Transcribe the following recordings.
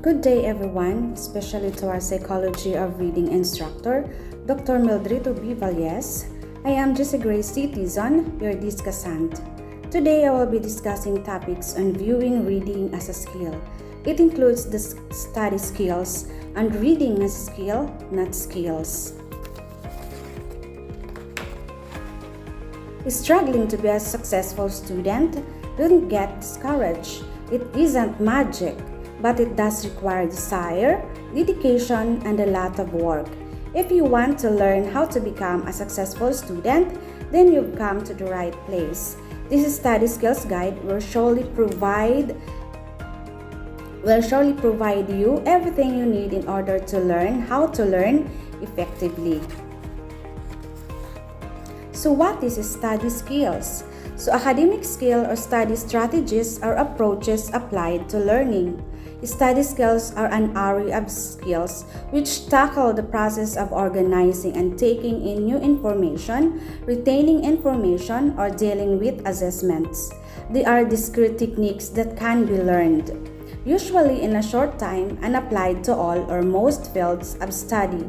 Good day everyone, especially to our Psychology of Reading instructor, Dr. Mildrito B. Valles. I am Jessy Costo-Tizon, your discussant. Today I will be discussing topics on viewing reading as a skill. It includes the study skills and reading as a skill, not skills. Struggling to be a successful student? Don't get discouraged. It isn't magic, but it does require desire, dedication, and a lot of work. If you want to learn how to become a successful student, then you've come to the right place. This study skills guide will surely provide you everything you need in order to learn how to learn effectively. So what is study skills? So academic skill or study strategies are approaches applied to learning. Study skills are an array of skills which tackle the process of organizing and taking in new information, retaining information, or dealing with assessments. They are discrete techniques that can be learned, usually in a short time, and applied to all or most fields of study.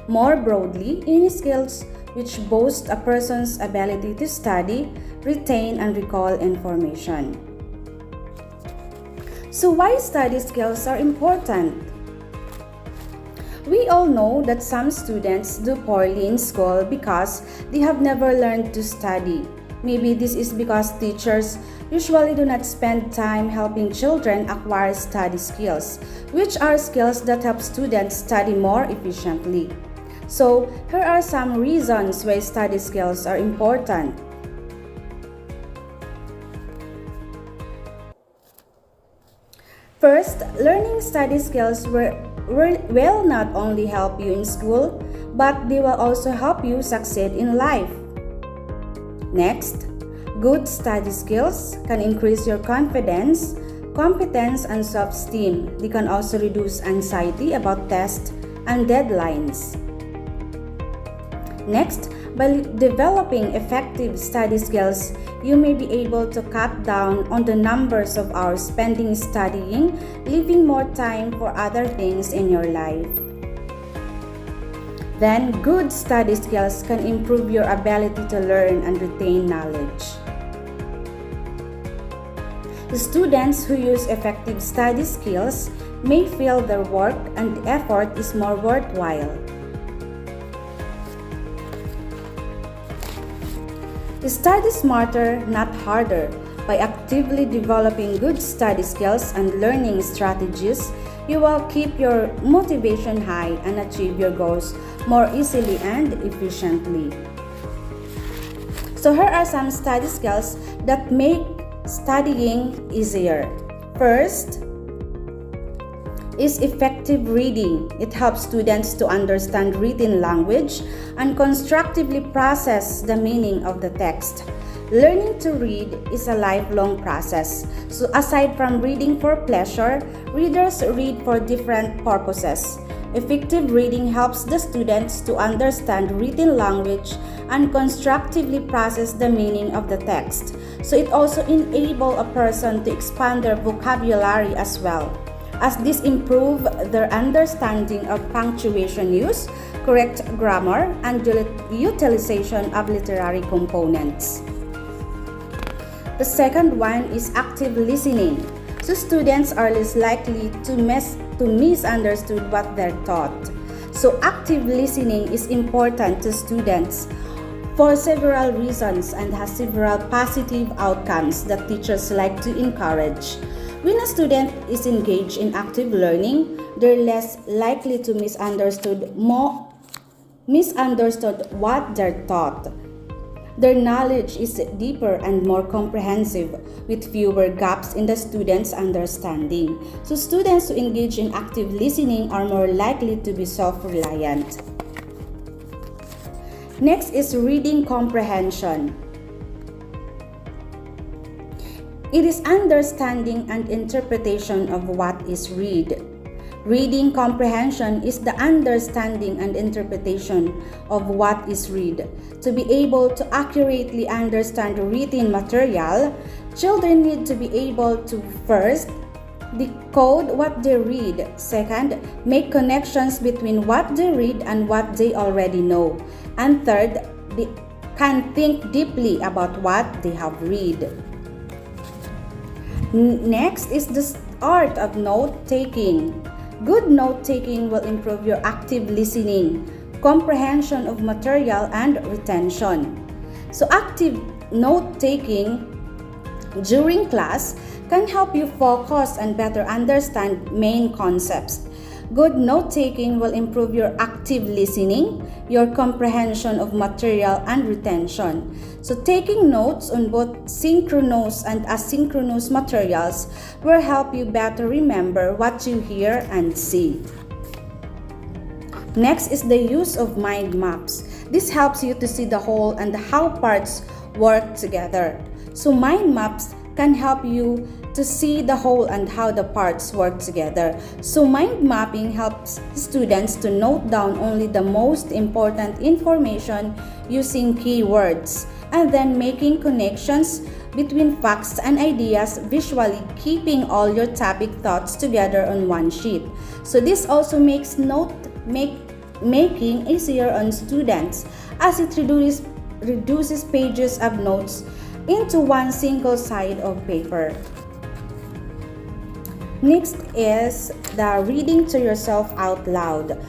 More broadly, any skills which boast a person's ability to study, retain, and recall information. So why study skills are important? We all know that some students do poorly in school because they have never learned to study. Maybe this is because teachers usually do not spend time helping children acquire study skills, which are skills that help students study more efficiently. So, here are some reasons why study skills are important. First, learning study skills will not only help you in school, but they will also help you succeed in life. Next, good study skills can increase your confidence, competence, and self-esteem. They can also reduce anxiety about tests and deadlines. Next, by developing effective study skills, you may be able to cut down on the numbers of hours spending studying, leaving more time for other things in your life. Then, good study skills can improve your ability to learn and retain knowledge. The students who use effective study skills may feel their work and effort is more worthwhile. Study smarter, not harder. By actively developing good study skills and learning strategies, you will keep your motivation high and achieve your goals more easily and efficiently. So here are some study skills that make studying easier. First is effective reading. It helps students to understand written language and constructively process the meaning of the text. Learning to read is a lifelong process. So aside from reading for pleasure, readers read for different purposes. Effective reading helps the students to understand written language and constructively process the meaning of the text. So it also enables a person to expand their vocabulary as well, as this improves their understanding of punctuation use, correct grammar, and the utilization of literary components. The second one is active listening. So students are less likely to misunderstand what they're taught. So active listening is important to students for several reasons and has several positive outcomes that teachers like to encourage. When a student is engaged in active learning, they're less likely to misunderstood what they're taught. Their knowledge is deeper and more comprehensive, with fewer gaps in the student's understanding. So students who engage in active listening are more likely to be self-reliant. Next is reading comprehension. It is understanding and interpretation of what is read. Reading comprehension is the understanding and interpretation of what is read. To be able to accurately understand written material, children need to be able to first decode what they read. Second, make connections between what they read and what they already know. And third, they can think deeply about what they have read. Next is the art of note-taking. Good note-taking will improve your active listening, comprehension of material, and retention. So active note-taking during class can help you focus and better understand main concepts. Good note-taking will improve your active listening, your comprehension of material, and retention. So taking notes on both synchronous and asynchronous materials will help you better remember what you hear and see. Next is the use of mind maps. This helps you to see the whole and how parts work together. So mind maps can help you to see the whole and how the parts work together. So mind mapping helps students to note down only the most important information using keywords and then making connections between facts and ideas visually, keeping all your topic thoughts together on one sheet. So this also makes making easier on students as it reduces pages of notes into one single side of paper. Next is the reading to yourself out loud.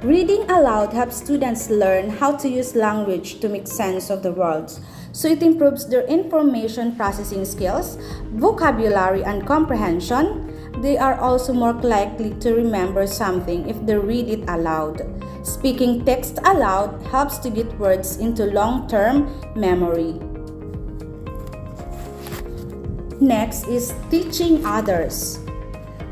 Reading aloud helps students learn how to use language to make sense of the world. So it improves their information processing skills, vocabulary, and comprehension. They are also more likely to remember something if they read it aloud. Speaking text aloud helps to get words into long-term memory. Next is teaching others.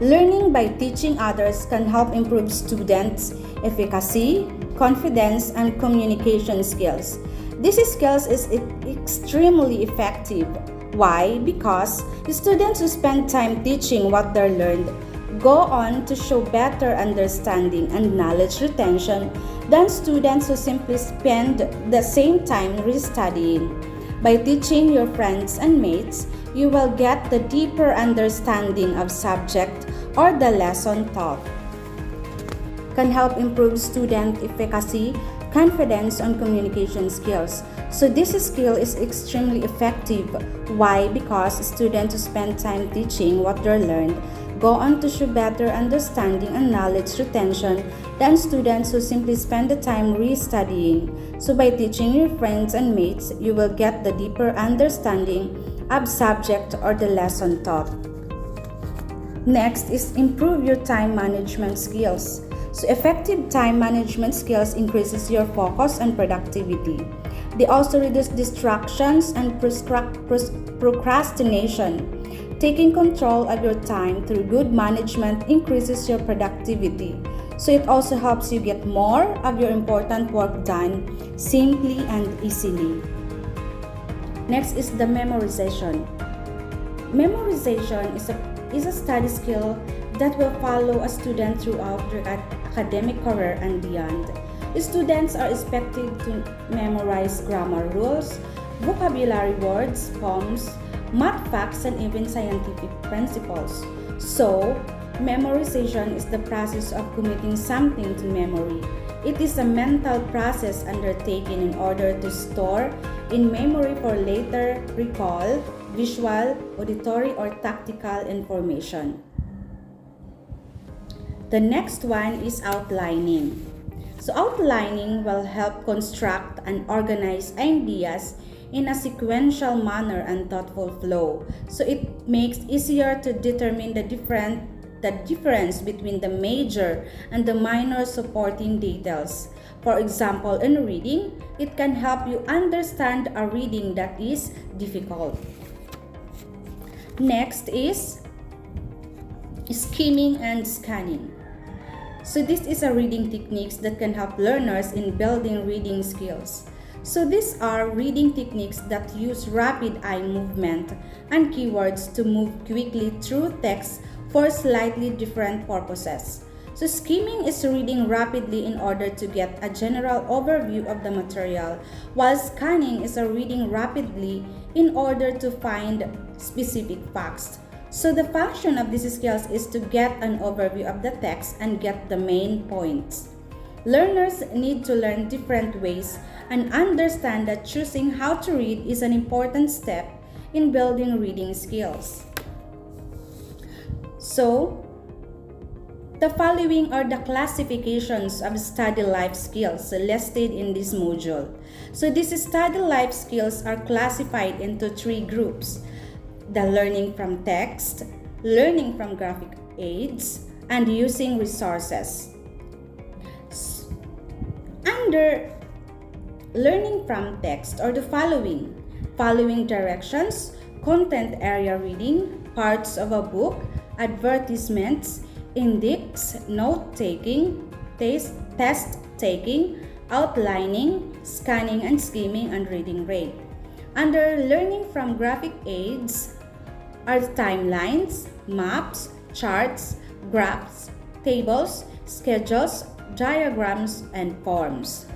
Learning by teaching others can help improve students' efficacy, confidence, and communication skills. This skills is extremely effective. Why? Because the students who spend time teaching what they learned go on to show better understanding and knowledge retention than students who simply spend the same time restudying. By teaching your friends and mates, you will get the deeper understanding of subject or the lesson taught. Can help improve student efficacy, confidence, and communication skills. So this skill is extremely effective. Why? Because students who spend time teaching what they learned go on to show better understanding and knowledge retention than students who simply spend the time restudying. So by teaching your friends and mates, you will get the deeper understanding of subject or the lesson taught. Next is improve your time management skills. So effective time management skills increases your focus and productivity. They also reduce distractions and procrastination. Taking control of your time through good management increases your productivity. So it also helps you get more of your important work done simply and easily. Next is the memorization. Memorization is a study skill that will follow a student throughout their academic career and beyond. Students are expected to memorize grammar rules, vocabulary words, poems, math facts, and even scientific principles. So, memorization is the process of committing something to memory. It is a mental process undertaken in order to store in memory for later recall, visual, auditory, or tactical information. The next one is outlining. So outlining will help construct and organize ideas in a sequential manner and thoughtful flow. So it makes easier to determine the difference between the major and the minor supporting details. For example, in reading, it can help you understand a reading that is difficult. Next is skimming and scanning. So this is a reading techniques that can help learners in building reading skills. So these are reading techniques that use rapid eye movement and keywords to move quickly through text for slightly different purposes. So skimming is reading rapidly in order to get a general overview of the material, while scanning is reading rapidly in order to find specific facts. So the function of these skills is to get an overview of the text and get the main points. Learners need to learn different ways and understand that choosing how to read is an important step in building reading skills. So, the following are the classifications of study life skills listed in this module. So these study life skills are classified into 3 groups: the learning from text, learning from graphic aids, and using resources. Under learning from text are the following directions: content area reading, parts of a book, advertisements, index, note-taking, test-taking, outlining, scanning and skimming, and reading rate. Under learning from graphic aids are timelines, maps, charts, graphs, tables, schedules, diagrams, and forms.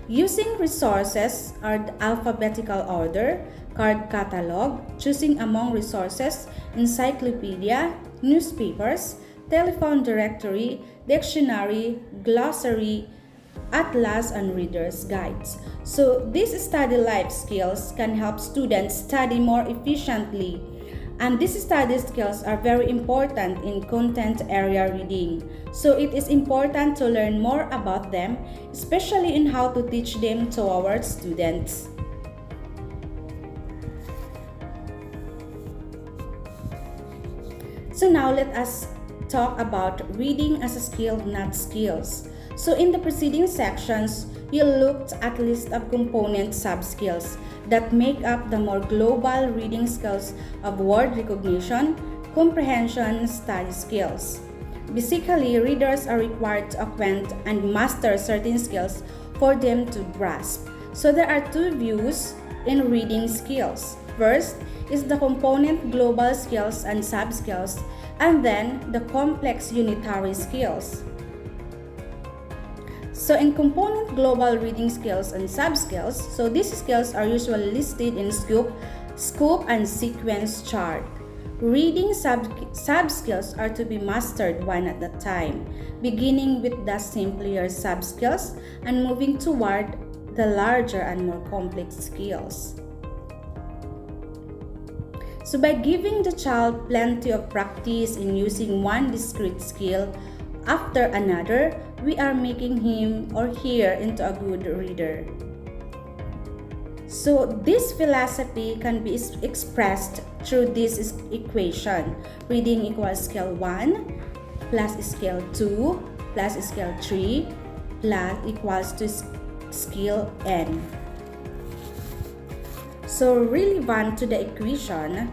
Using resources are the alphabetical order, card catalog, choosing among resources, encyclopedia, newspapers, telephone directory, dictionary, glossary, atlas, and reader's guides. So these study life skills can help students study more efficiently, and these study skills are very important in content area reading. So it is important to learn more about them, especially in how to teach them to our students. So now let us talk about reading as a skill, not skills. So in the preceding sections, you looked at a list of component sub-skills that make up the more global reading skills of word recognition, comprehension, study skills. Basically, readers are required to acquaint and master certain skills for them to grasp. So there are 2 views in reading skills. First is the component global skills and sub-skills, and then the complex unitary skills. So in component global reading skills and sub-skills, so these skills are usually listed in scope and sequence chart. Reading sub-skills are to be mastered one at a time, beginning with the simpler sub-skills and moving toward the larger and more complex skills. So by giving the child plenty of practice in using one discrete skill after another, we are making him or her into a good reader. So this philosophy can be expressed through this equation. Reading equals skill 1 plus skill 2 plus skill 3 plus equals to skill n. So relevant to the equation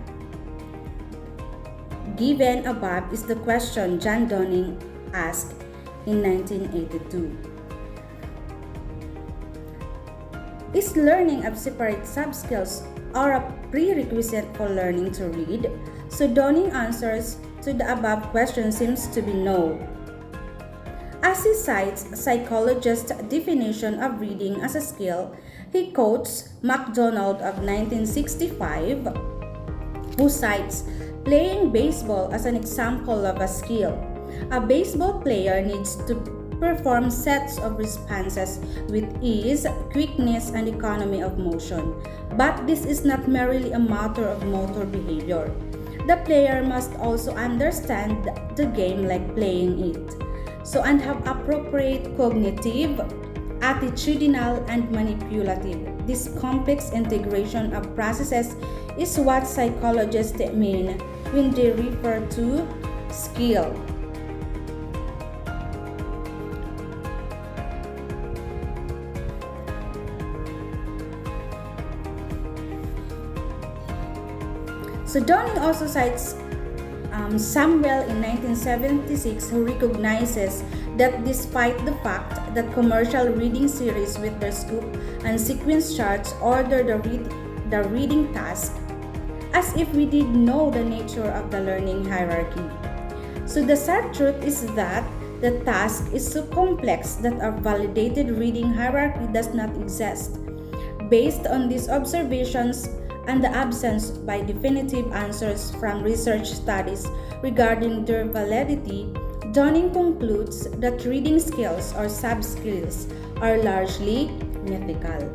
given above is the question John Donning asked in 1982. Is learning of separate sub-skills or a prerequisite for learning to read? So Donning answers to the above question seems to be no. As he cites a psychologist's definition of reading as a skill, he quotes MacDonald of 1965, who cites playing baseball as an example of a skill. A baseball player needs to perform sets of responses with ease, quickness, and economy of motion. But this is not merely a matter of motor behavior. The player must also understand the game like playing it. So, and have appropriate cognitive, attitudinal, and manipulative. This complex integration of processes is what psychologists mean when they refer to skill. So Donning also cites Samuel in 1976, who recognizes that despite the fact that commercial reading series with their scope and sequence charts order the reading task as if we did know the nature of the learning hierarchy. So the sad truth is that the task is so complex that a validated reading hierarchy does not exist. Based on these observations, and the absence by definitive answers from research studies regarding their validity, Dunning concludes that reading skills or sub-skills are largely mythical.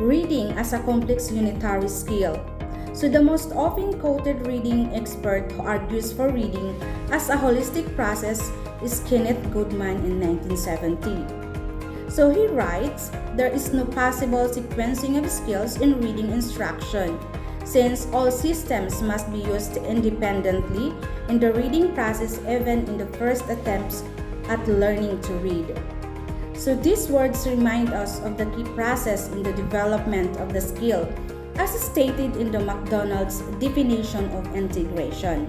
Reading as a complex unitary skill. So the most often quoted reading expert who argues for reading as a holistic process is Kenneth Goodman in 1970. So he writes, there is no possible sequencing of skills in reading instruction, since all systems must be used independently in the reading process even in the first attempts at learning to read. So these words remind us of the key process in the development of the skill, as stated in the McDonald's definition of integration.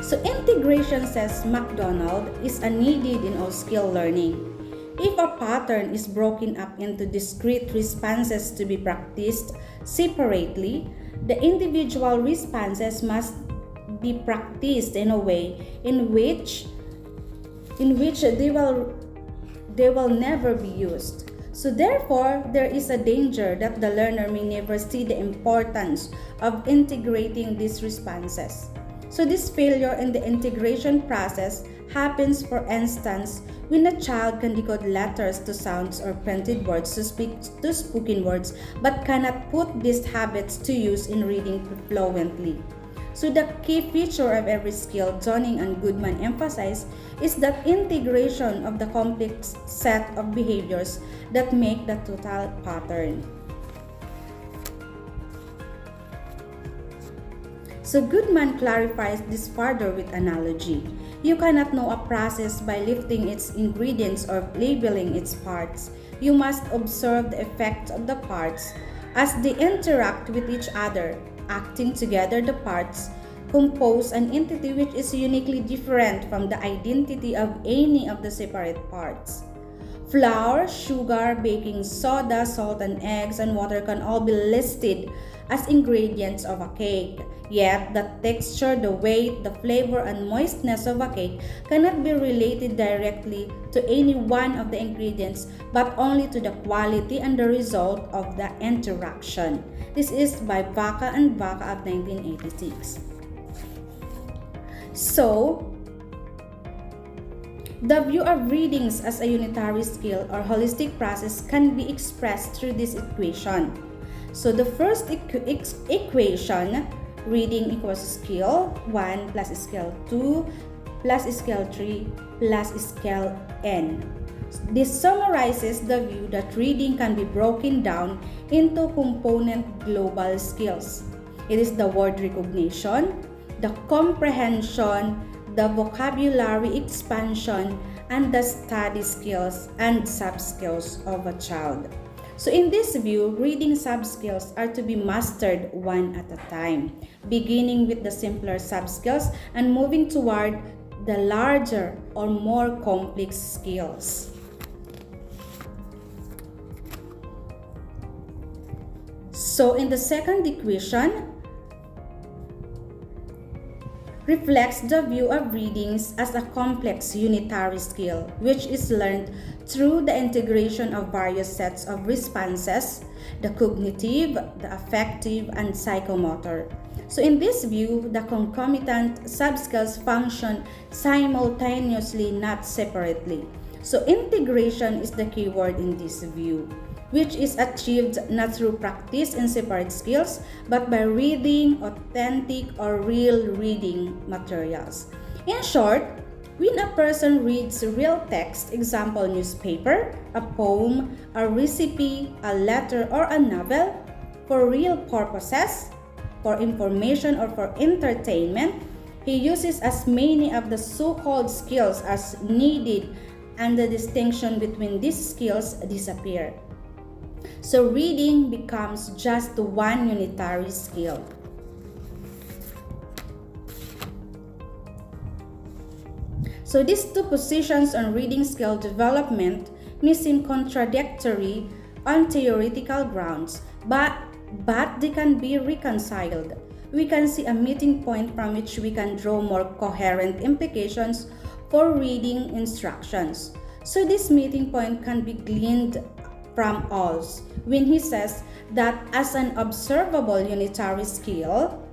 So integration, says McDonald, is needed in all skill learning. If a pattern is broken up into discrete responses to be practiced separately, the individual responses must be practiced in a way in which they will never be used. So therefore, there is a danger that the learner may never see the importance of integrating these responses. So this failure in the integration process happens, for instance, when a child can decode letters to sounds or printed words to spoken words, but cannot put these habits to use in reading fluently. So the key feature of every skill, Dunning and Goodman emphasize, is that integration of the complex set of behaviors that make the total pattern. So Goodman clarifies this further with analogy. You cannot know a process by lifting its ingredients or labeling its parts. You must observe the effect of the parts as they interact with each other. Acting together, the parts compose an entity which is uniquely different from the identity of any of the separate parts. Flour, sugar, baking soda, salt and eggs, and water can all be listed as ingredients of a cake. Yet, the texture, the weight, the flavor, and moistness of a cake cannot be related directly to any one of the ingredients, but only to the quality and the result of the interaction. This is by Vaca and Vaca of 1986. So, the view of readings as a unitary skill or holistic process can be expressed through this equation. So, the first equation, reading equals skill 1 plus skill 2 plus skill 3 plus skill n. This summarizes the view that reading can be broken down into component global skills. It is the word recognition, the comprehension, the vocabulary expansion, and the study skills and sub-skills of a child. So in this view, reading sub-skills are to be mastered one at a time, beginning with the simpler sub-skills and moving toward the larger or more complex skills. So in the second equation, reflects the view of readings as a complex unitary skill, which is learned through the integration of various sets of responses, the cognitive, the affective, and psychomotor. So in this view, the concomitant sub-skills function simultaneously, not separately. So integration is the key word in this view, which is achieved not through practice in separate skills, but by reading authentic or real reading materials. In short, when a person reads real text, example newspaper, a poem, a recipe, a letter, or a novel, for real purposes, for information or for entertainment, he uses as many of the so-called skills as needed, and the distinction between these skills disappear. So reading becomes just one unitary skill. So these two positions on reading skill development may seem contradictory on theoretical grounds, but they can be reconciled. We can see a meeting point from which we can draw more coherent implications for reading instructions. So this meeting point can be gleaned from Alls when he says that as an observable unitary skill,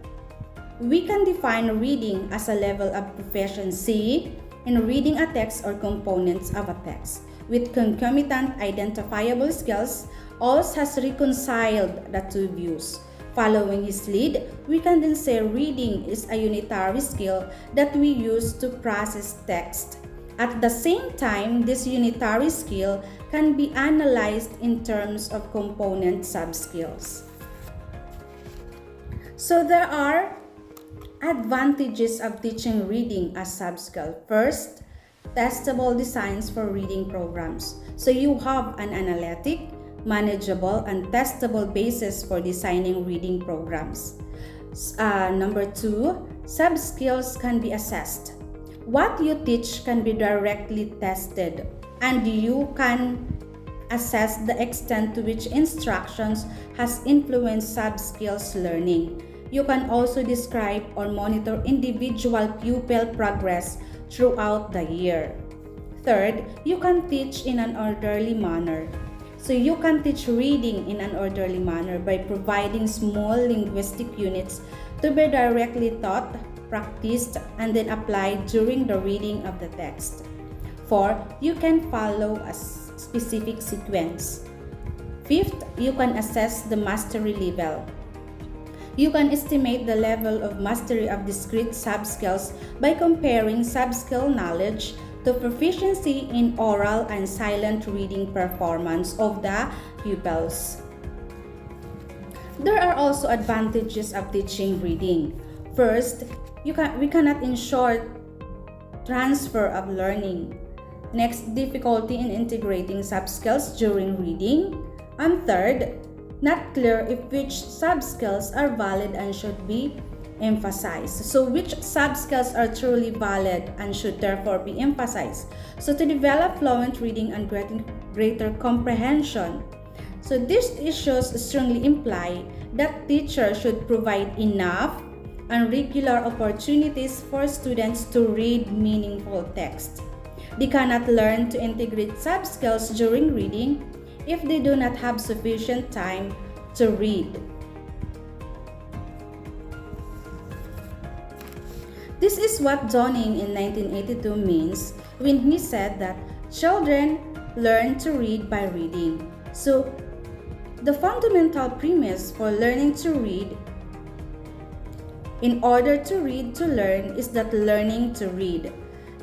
we can define reading as a level of proficiency in reading a text or components of a text. With concomitant identifiable skills, Alls has reconciled the two views. Following his lead, we can then say reading is a unitary skill that we use to process text. At the same time, this unitary skill can be analyzed in terms of component subskills. So there are advantages of teaching reading as subskill. First, testable designs for reading programs. So you have an analytic, manageable, and testable basis for designing reading programs. Number two, subskills can be assessed. What you teach can be directly tested, and you can assess the extent to which instructions has influenced subskills learning. You can also describe or monitor individual pupil progress throughout the year. Third, you can teach in an orderly manner. So you can teach reading in an orderly manner by providing small linguistic units to be directly taught, practiced, and then applied during the reading of the text. 4. You can follow a specific sequence. 5th, you can assess the mastery level. You can estimate the level of mastery of discrete subskills by comparing subskill knowledge to proficiency in oral and silent reading performance of the pupils. There are also advantages of teaching reading. First, we cannot ensure transfer of learning. Next, difficulty in integrating subskills during reading. And third, not clear if which subskills are valid and should be emphasized. So which subskills are truly valid and should therefore be emphasized. So to develop fluent reading and greater comprehension. So these issues strongly imply that teachers should provide enough and regular opportunities for students to read meaningful text. They cannot learn to integrate subskills during reading if they do not have sufficient time to read. This is what Donning in 1982 means when he said that children learn to read by reading. So, the fundamental premise for learning to read in order to read to learn is that learning to read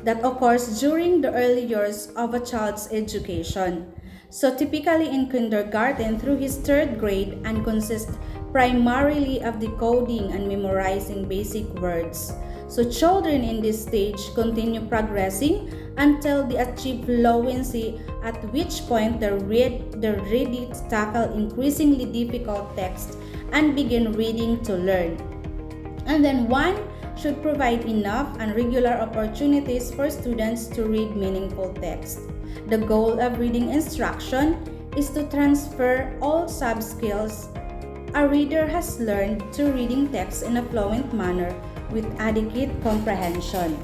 that occurs during the early years of a child's education. So typically in kindergarten through his third grade and consists primarily of decoding and memorizing basic words. So children in this stage continue progressing until they achieve fluency, at which point they're ready to tackle increasingly difficult text and begin reading to learn. And then one should provide enough and regular opportunities for students to read meaningful text. The goal of reading instruction is to transfer all subskills a reader has learned to reading text in a fluent manner with adequate comprehension.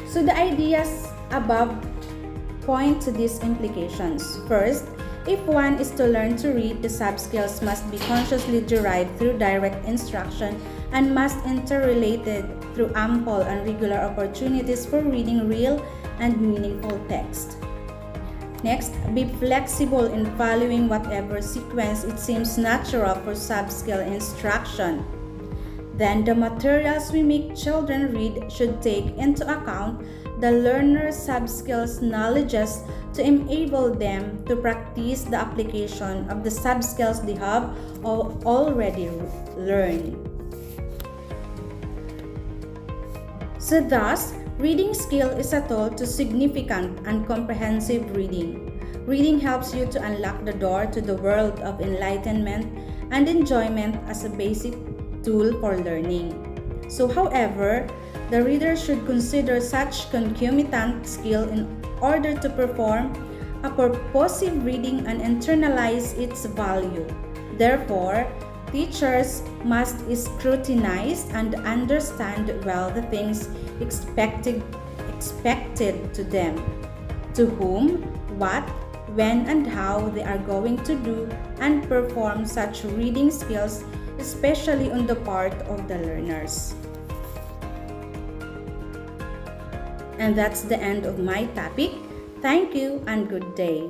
So the ideas above point to these implications. First, if one is to learn to read, the subskills must be consciously derived through direct instruction and must interrelated through ample and regular opportunities for reading real and meaningful text. Next, be flexible in following whatever sequence it seems natural for subskill instruction. Then, the materials we make children read should take into account the learner's subskills knowledges to enable them to practice the application of the subskills they have already learned. So thus, reading skill is a tool to significant and comprehensive reading. Reading helps you to unlock the door to the world of enlightenment and enjoyment as a basic tool for learning. So however, the reader should consider such concomitant skill in order to perform a purposive reading and internalize its value. Therefore, Teachers must scrutinize and understand well the things expected to them, to whom, what, when, and how they are going to do and perform such reading skills, especially on the part of the learners. And that's the end of my topic. Thank you and good day.